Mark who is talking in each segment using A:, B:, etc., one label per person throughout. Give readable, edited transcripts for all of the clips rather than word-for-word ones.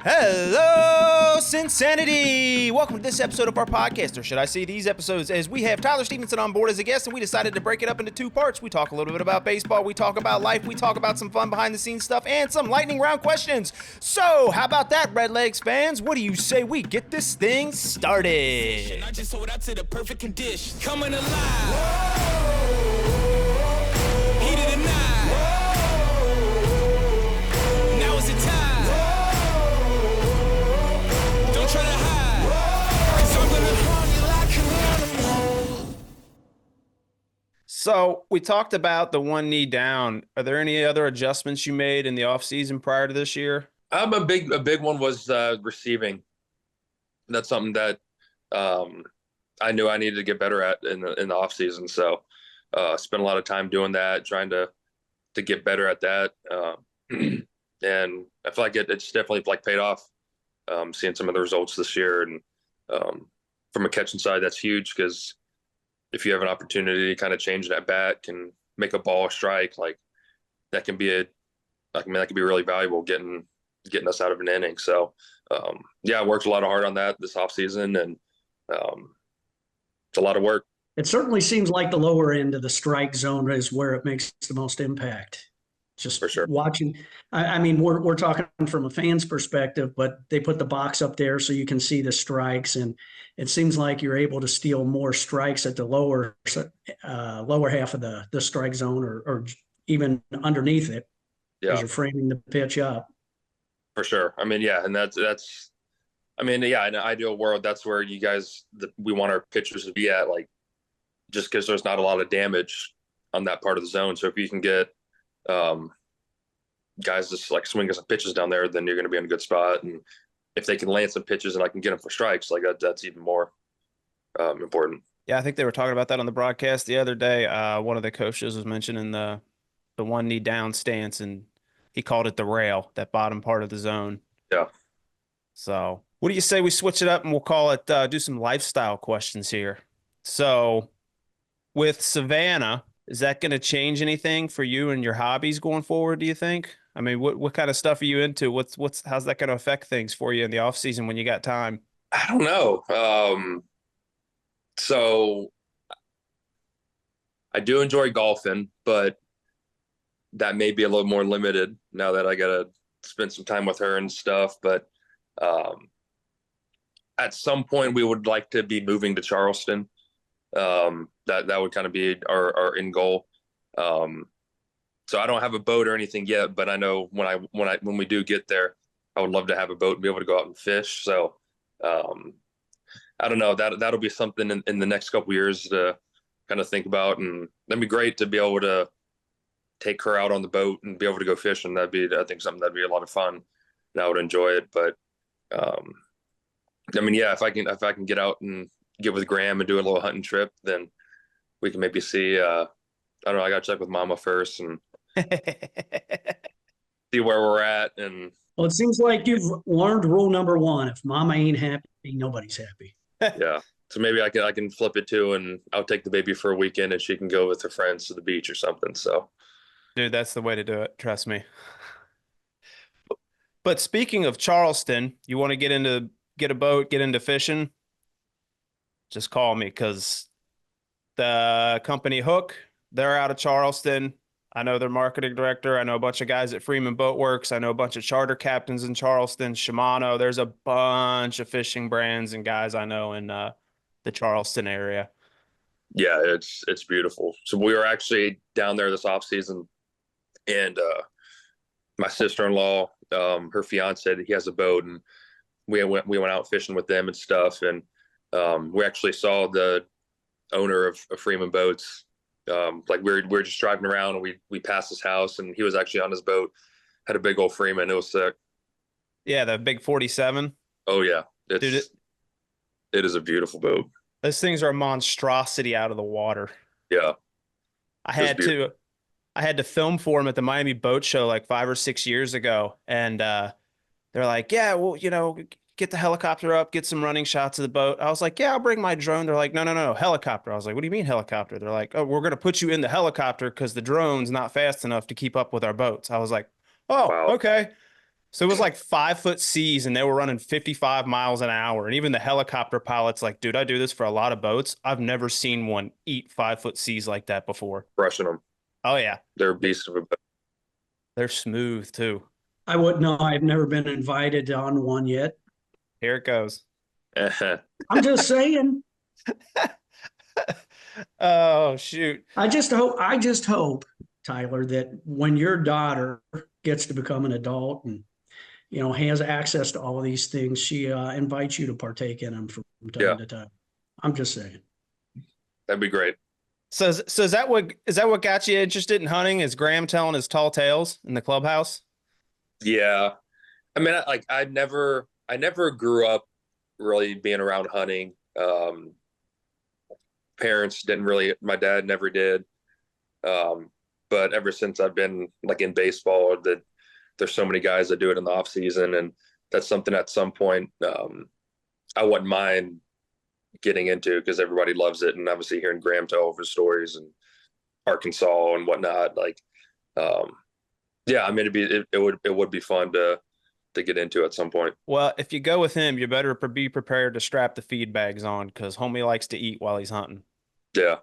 A: Hello, CinSanity! Welcome to this episode of our podcast, or should I say these episodes, as we have Tyler Stephenson on board as a guest, and we decided to break it up into two parts. We talk a little bit about baseball, we talk about life, we talk about some fun behind-the-scenes stuff, and some lightning round questions. So, how about that, Redlegs fans? What do you say we get this thing started?
B: I just hold out to the perfect condition. Coming alive. Heat of the night. Now is the time. Don't try to hide. 'Cause I'm gonna harm you like an animal.
A: So, we talked about the one knee down. Are there any other adjustments you made in the offseason prior to this year?
C: A big one was receiving. That's something that I knew I needed to get better at in the off season. So spent a lot of time doing that, trying to get better at that. And I feel like it's definitely paid off. Seeing some of the results this year, and from a catching side, that's huge because if you have an opportunity to kind of change that bat and make a ball strike, that can be really valuable getting us out of an inning. So I worked a lot hard on that this offseason, and it's a lot of work.
D: It certainly seems like the lower end of the strike zone is where it makes the most impact. Just
C: For sure.
D: watching. I mean, we're talking from a fan's perspective, but they put the box up there so you can see the strikes, and it seems like you're able to steal more strikes at the lower half of the strike zone, or even underneath it,
C: Yeah,
D: as you're framing the pitch up.
C: for sure. I mean, yeah, and that's. I mean, yeah, in an ideal world, that's where we want our pitchers to be at, just because there's not a lot of damage on that part of the zone. So if you can get guys just swinging some pitches down there, then you're going to be in a good spot. And if they can land some pitches and I can get them for strikes, that's even more important.
A: Yeah, I think they were talking about that on the broadcast the other day. One of the coaches was mentioning the one knee down stance, and he called it the rail, that bottom part of the zone.
C: Yeah.
A: So what do you say we switch it up and we'll call it, do some lifestyle questions here. So with Savannah, is that going to change anything for you and your hobbies going forward, do you think? I mean, what kind of stuff are you into? How's that going to affect things for you in the off season when you got time?
C: I don't know. So I do enjoy golfing, but that may be a little more limited now that I got to spend some time with her and stuff. But at some point we would like to be moving to Charleston. That would kind of be our end goal. So I don't have a boat or anything yet, but I know when we do get there, I would love to have a boat and be able to go out and fish. So I don't know, that'll be something in the next couple of years to kind of think about, and that'd be great to be able to take her out on the boat and be able to go fishing. I think something that'd be a lot of fun, and I would enjoy it. But I mean, yeah, if I can get out and get with Graham and do a little hunting trip, then we can maybe see. I don't know. I got to check with Mama first and see where we're at. And
D: Well, it seems like you've learned rule number one: if Mama ain't happy, nobody's happy.
C: yeah, so maybe I can flip it too, and I'll take the baby for a weekend, and she can go with her friends to the beach or something. So,
A: Dude, that's the way to do it. Trust me. But speaking of Charleston, you want to get a boat, get into fishing? Just call me, because the company Hook, they're out of Charleston. I know their marketing director. I know a bunch of guys at Freeman Boat Works. I know a bunch of charter captains in Charleston, Shimano. There's a bunch of fishing brands and guys I know in the Charleston area.
C: yeah, it's beautiful. So we were actually down there this off season, and my sister-in-law, her fiance, he has a boat, and we went out fishing with them and stuff, and we actually saw the owner of Freeman Boats. We were just driving around, and we passed his house, and he was actually on his boat, had a big old Freeman. It was sick.
A: Yeah, the big 47.
C: Oh yeah,
A: Dude,
C: it is a beautiful boat.
A: those things are a monstrosity out of the water.
C: Yeah,
A: I
C: was
A: had to film for him at the Miami Boat Show like 5 or 6 years ago, and they're like, "Yeah, well, get the helicopter up, get some running shots of the boat." I was like, "Yeah, I'll bring my drone." They're like, no, helicopter." I was like, "What do you mean helicopter?" They're like, "Oh, we're going to put you in the helicopter because the drone's not fast enough to keep up with our boats." I was like, "Oh,
C: Wow.
A: okay." So it was like 5 foot seas and they were running 55 miles an hour. And even the helicopter pilot's like, dude, I do this for a lot of boats. I've never seen one eat 5 foot seas like that before.
C: Crushing them.
A: Oh, yeah.
C: They're a beast of a boat.
A: They're smooth too.
D: I wouldn't know. I've never been invited on one yet.
A: Here it goes.
D: I'm just saying.
A: Oh, shoot.
D: I just hope, Tyler, that when your daughter gets to become an adult and has access to all of these things, she invites you to partake in them from time to time. I'm just saying.
C: That'd be great.
A: So is that what got you interested in hunting? Is Graham telling his tall tales in the clubhouse?
C: Yeah. I mean, I never grew up really being around hunting. Parents didn't really, my dad never did. But ever since I've been like in baseball, that there's so many guys that do it in the off season, and that's something at some point I wouldn't mind getting into because everybody loves it, and obviously hearing Graham tell of his stories and Arkansas and whatnot, like, yeah, I mean, it would be fun to get into at some point.
A: Well, if you go with him, you better be prepared to strap the feed bags on because homie likes to eat while he's hunting.
C: Yeah.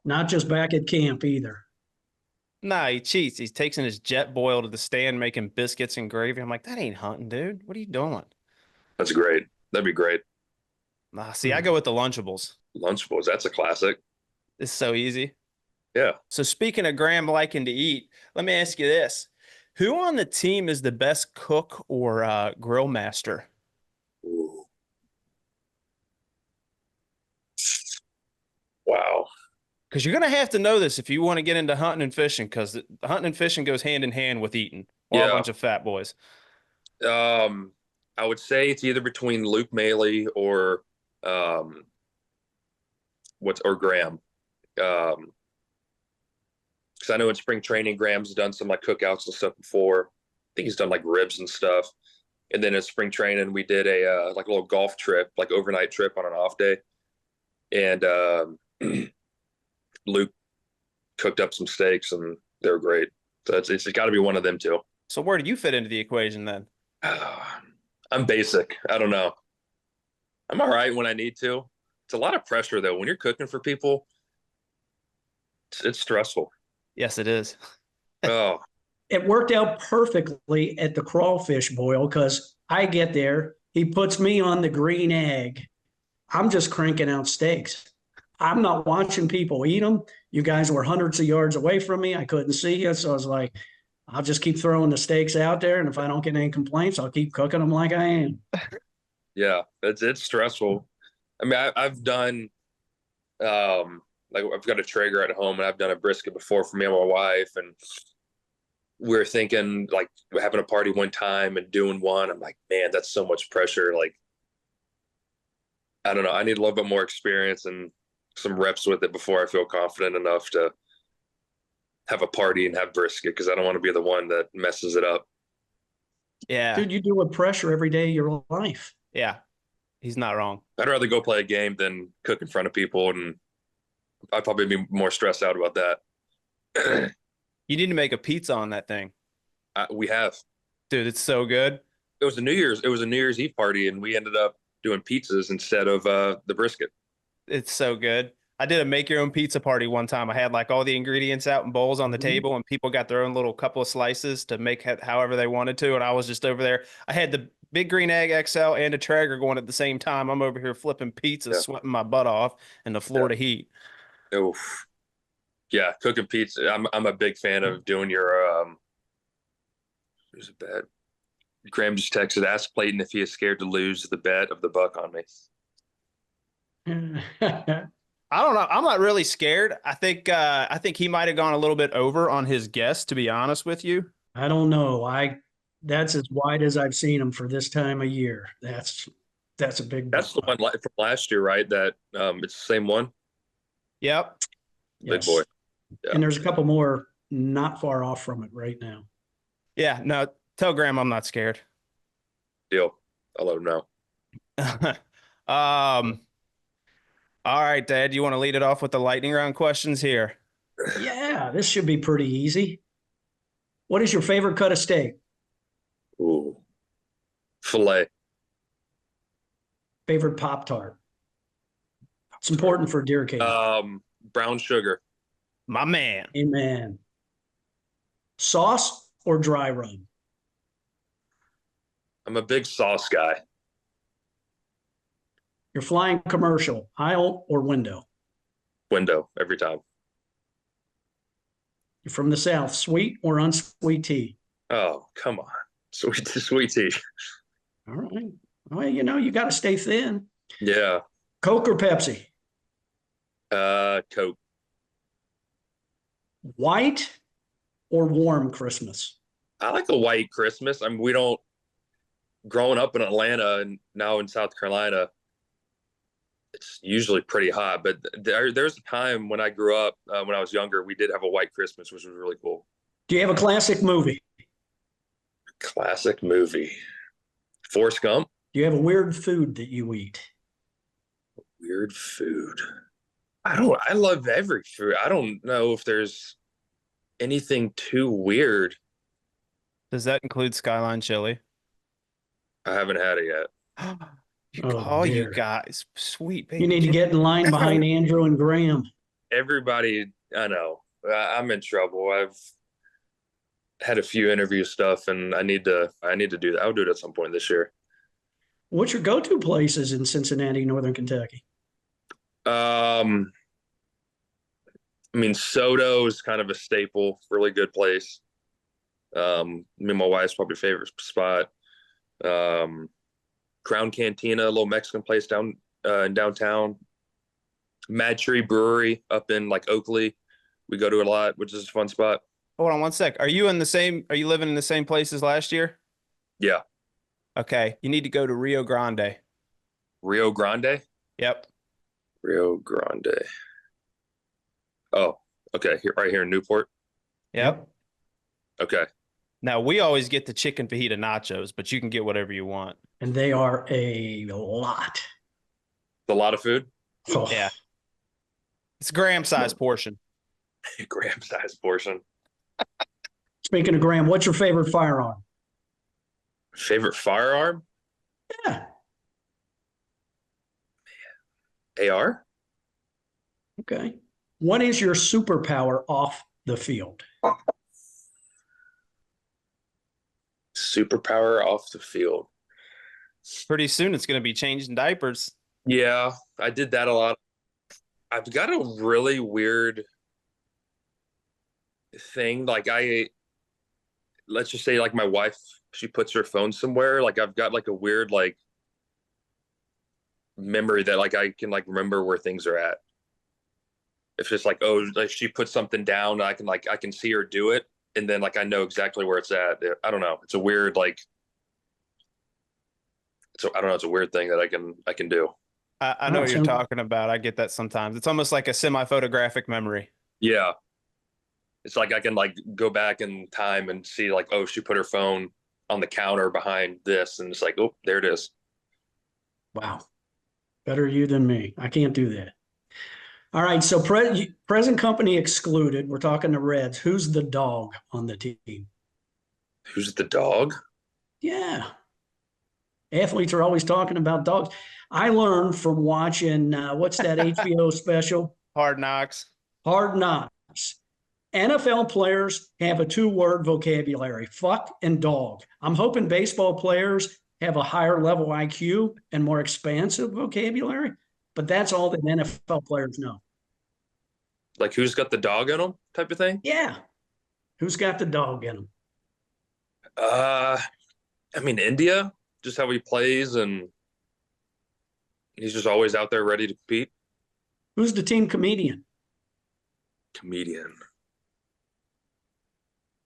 D: Not just back at camp either.
A: Nah, he cheats. He takes in his jet boil to the stand making biscuits and gravy. I'm like, that ain't hunting, dude. What are you doing?
C: That's great. That'd be great.
A: Nah, see, I go with the Lunchables.
C: Lunchables, that's a classic.
A: It's so easy.
C: Yeah.
A: So speaking of Graham liking to eat, let me ask you this. Who on the team is the best cook or grill master?
C: Ooh. Wow.
A: Because you're going to have to know this if you want to get into hunting and fishing, because hunting and fishing goes hand in hand with eating. We're a bunch of fat boys.
C: I would say it's either between Luke Maley or Graham. Because I know in spring training, Graham's done some like cookouts and stuff before. I think he's done like ribs and stuff. And then in spring training, we did a like a little golf trip, like overnight trip on an off day. And Luke cooked up some steaks and they were great. So it's got to be one of them two.
A: So where do you fit into the equation then?
C: I'm basic. I don't know. I'm all right when I need to. It's a lot of pressure though. When you're cooking for people, it's stressful.
A: Yes, it is.
C: Oh,
D: It worked out perfectly at the crawfish boil because I get there, he puts me on the green egg. I'm just cranking out steaks. I'm not watching people eat them. You guys were hundreds of yards away from me. I couldn't see you. So I was like, I'll just keep throwing the steaks out there. And if I don't get any complaints, I'll keep cooking them like I am.
C: yeah, it's stressful. I mean, I've done, like I've got a Traeger at home and I've done a brisket before for me and my wife. And we're thinking like having a party one time and doing one. I'm like, man, that's so much pressure. Like, I don't know. I need a little bit more experience and some reps with it before I feel confident enough to have a party and have brisket, because I don't want to be the one that messes it up.
A: Yeah.
D: Dude, you deal with pressure every day of your life.
A: Yeah. He's not wrong.
C: I'd rather go play a game than cook in front of people, and I'd probably be more stressed out about that.
A: You need to make a pizza on that thing.
C: We have.
A: Dude, it's so good.
C: It was a New Year's Eve party, and we ended up doing pizzas instead of the brisket.
A: It's so good. I did a make your own pizza party one time. I had like all the ingredients out in bowls on the table, and people got their own little couple of slices to make however they wanted to. And I was just over there. I had the big green egg XL and a Traeger going at the same time. I'm over here flipping pizza, sweating my butt off in the Florida heat.
C: Oof. Yeah, cooking pizza. I'm a big fan of doing your who's a bet? Graham just texted, ask Clayton if he is scared to lose the bet of the buck on me.
A: I don't know. I'm not really scared. I think he might have gone a little bit over on his guess, to be honest with you.
D: I don't know. That's as wide as I've seen him for this time of year. That's a big.
C: That's the one from last year, right? That it's the same one.
A: Yep.
C: Big boy. Yeah.
D: And there's a couple more not far off from it right now.
A: Yeah. No, tell Graham I'm not scared.
C: Deal. I'll let him know.
A: All right, Dad, you want to lead it off with the lightning round questions here?
D: Yeah, this should be pretty easy. What is your favorite cut of steak?
C: Ooh. Filet.
D: Favorite Pop-Tart? It's important for deer camp.
C: Brown sugar.
A: My man.
D: Amen. Sauce or dry rub?
C: I'm a big sauce guy.
D: You're flying commercial, aisle or window?
C: Window every time.
D: You're from the South, sweet or unsweet tea?
C: Oh, come on. Sweet tea.
D: All right. Well, you got to stay thin.
C: Yeah.
D: Coke or Pepsi?
C: Coke.
D: White or warm Christmas?
C: I like a white Christmas. I mean, we don't, growing up in Atlanta and now in South Carolina, it's usually pretty hot. But there's a time when I grew up, when I was younger, we did have a white Christmas, which was really cool.
D: Do you have a classic movie?
C: Classic movie. Forrest Gump.
D: Do you have a weird food that you eat?
C: Weird food. I love every food. I don't know if there's anything too weird.
A: Does that include Skyline chili?
C: I haven't had it yet.
A: You
D: Dear.
A: guys, sweet baby.
D: You need to get in line behind Andrew and Graham.
C: Everybody, I know. I'm in trouble. I've had a few interview stuff, and I need to do that. I'll do it at some point this year.
D: What's your go-to places in Cincinnati, Northern Kentucky?
C: I mean, Soto is kind of a staple, really good place. Me and my wife's probably favorite spot. Crown Cantina, a little Mexican place down in downtown. Mad Tree Brewery up in like Oakley. We go to it a lot, which is a fun spot.
A: Hold on one sec. Are you living in the same place as last year?
C: Yeah.
A: Okay. You need to go to Rio Grande.
C: Rio Grande?
A: Yep.
C: Rio Grande. Oh, okay. Right here in Newport.
A: Yep.
C: Okay.
A: Now we always get the chicken fajita nachos, but you can get whatever you want.
D: And they are a lot.
C: A lot of food?
D: Oh.
A: Yeah. It's a gram size portion.
C: Gram size portion.
D: Speaking of Graham, what's your favorite firearm?
C: Favorite firearm?
D: Yeah.
C: AR?
D: Okay. What is your superpower off the field?
C: Superpower off the field.
A: Pretty soon it's going to be changing diapers.
C: Yeah, I did that a lot. I've got a really weird thing. Like let's just say like my wife, she puts her phone somewhere. Like I've got like a weird like memory that like I can like remember where things are at. It's just like, oh, like she puts something down, I can see her do it, and then like I know exactly where it's at. I don't know. It's a weird like. So I don't know. It's a weird thing that I can do.
A: I know what you're talking about. I get that sometimes. It's almost like a semi-photographic memory.
C: Yeah. It's like I can like go back in time and see like, oh, she put her phone on the counter behind this, and it's like, oh, there it is.
D: Wow. Better you than me. I can't do that. All right. So present company excluded. We're talking the Reds. Who's the dog on the team?
C: Who's the dog?
D: Yeah. Athletes are always talking about dogs. I learned from watching, what's that HBO special?
A: Hard Knocks.
D: Hard Knocks. NFL players have a 2-word vocabulary, fuck and dog. I'm hoping baseball players have a higher level IQ and more expansive vocabulary, but that's all that NFL players know.
C: Like who's got the dog in them type of thing?
D: Yeah. Who's got the dog in them?
C: I mean, India, just how he plays, and he's just always out there ready to compete.
D: Who's the team comedian?
C: Comedian.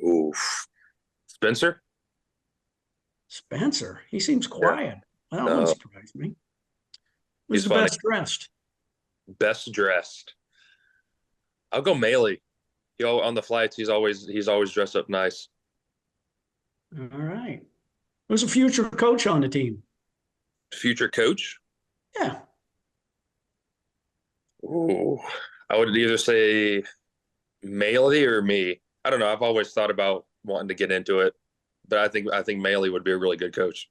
C: Oof. Spencer?
D: Spencer. He seems quiet. Well, that
C: No.
D: wouldn't surprise me. Who's
C: He's
D: the
C: funny.
D: best dressed?
C: Best dressed. I'll go Maley. On the flights, he's always dressed up nice.
D: All right. Who's the future coach on the team?
C: Future coach?
D: Yeah.
C: Ooh. I would either say Maley or me. I don't know. I've always thought about wanting to get into it. but I think Maley would be a really good coach.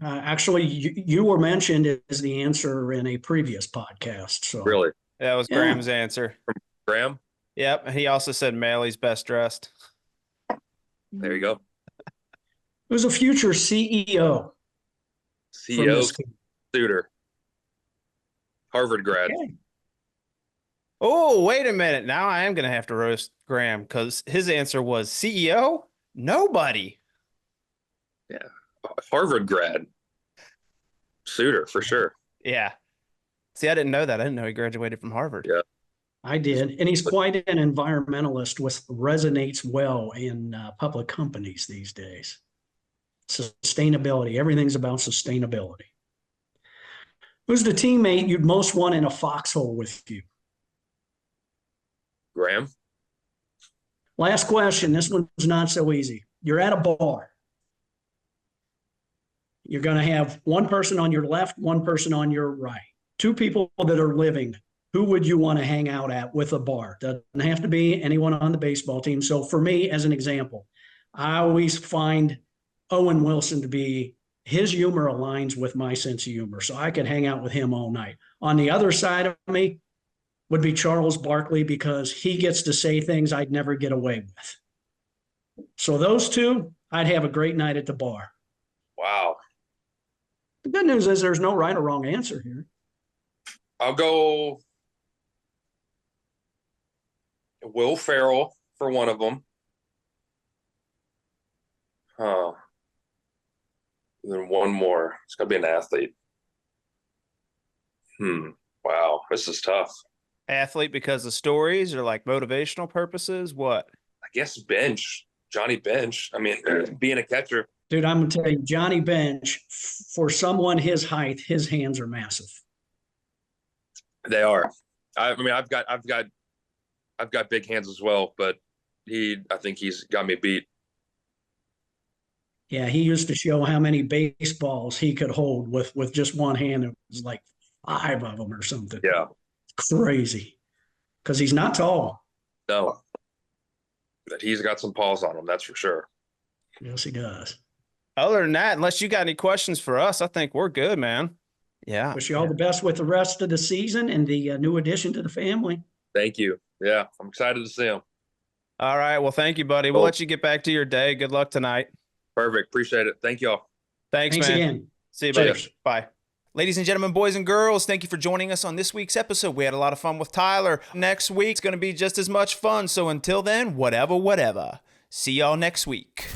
D: Actually, you were mentioned as the answer in a previous podcast. So
C: Really,
A: That was
D: Yeah.
A: Graham's answer.
C: Graham.
A: Yep. And he also said Maley's best dressed.
C: There you go.
D: who's a future CEO from
C: CEO
D: this team?
C: Suter, Harvard grad.
D: Okay.
A: Oh, wait a minute. Now I am going to have to roast Graham because his answer was CEO? Nobody.
C: Harvard grad. Suter for sure.
A: Yeah. See, I didn't know that. I didn't know he graduated from Harvard.
C: Yeah.
D: I did, and he's quite an environmentalist, which resonates well in public companies these days. Sustainability, everything's about sustainability. Who's the teammate you'd most want in a foxhole with you?
C: Graham.
D: Last question. This one's not so easy. You're at a bar. You're going to have one person on your left, one person on your right. Two people that are living. Who would you want to hang out at with a bar? Doesn't have to be anyone on the baseball team. So for me, as an example, I always find Owen Wilson to be, his humor aligns with my sense of humor. So I could hang out with him all night. On the other side of me would be Charles Barkley because he gets to say things I'd never get away with. So those two, I'd have a great night at the bar.
C: Wow.
D: The good news is there's no right or wrong answer here.
C: I'll go Will Ferrell for one of them. Then one more. It's gonna be an athlete. Wow, this is tough.
A: Athlete because of stories or like motivational purposes? What?
C: I guess Bench, Johnny Bench. I mean, being a catcher.
D: Dude, I'm going to tell you, Johnny Bench, for someone his height, his hands are massive.
C: They are. I mean, I've got big hands as well, but I think he's got me beat.
D: Yeah, he used to show how many baseballs he could hold with just one hand. It was like 5 of them or something.
C: Yeah.
D: Crazy. Because he's not tall.
C: No. But he's got some paws on him, that's for sure.
D: Yes, he does.
A: Other than that, unless you got any questions for us, I think we're good, man. Yeah.
D: Wish you all the best with the rest of the season and the new addition to the family.
C: Thank you. Yeah, I'm excited to see him.
A: All right. Well, thank you, buddy. We'll let you get back to your day. Good luck tonight.
C: Perfect. Appreciate it. Thank y'all.
A: Thanks, man.
D: Again.
A: See you, buddy.
D: Cheers.
A: Bye.
E: Ladies and gentlemen, boys and girls, thank you for joining us on this week's episode. We had a lot of fun with Tyler. Next week's going to be just as much fun. So until then, whatever. See y'all next week.